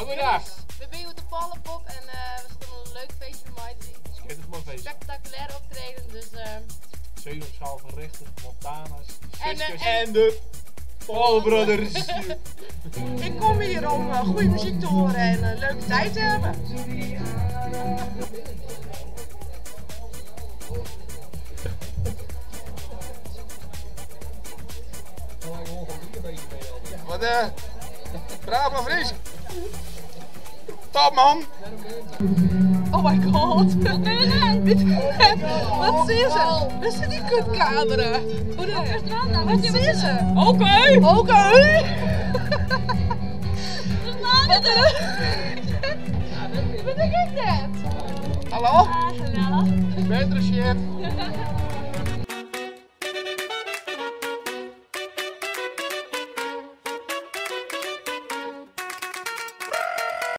Goeiedag. We zijn op de Pollepop en we zitten een leuk feestje voor mij te zien. Spectaculair optreden, dus 7 op schaal van rechten, Montana's, Frysk en de Pollepop. Ik kom hier om goede muziek te horen en een leuke tijd te hebben. Wat Praat maar Frysk. Top man. Oh my god. Wat zie je? Dat is die kutcamera. Wat zie je? Oké. Wat denk ik net? Hallo? Hallo. Beter shit.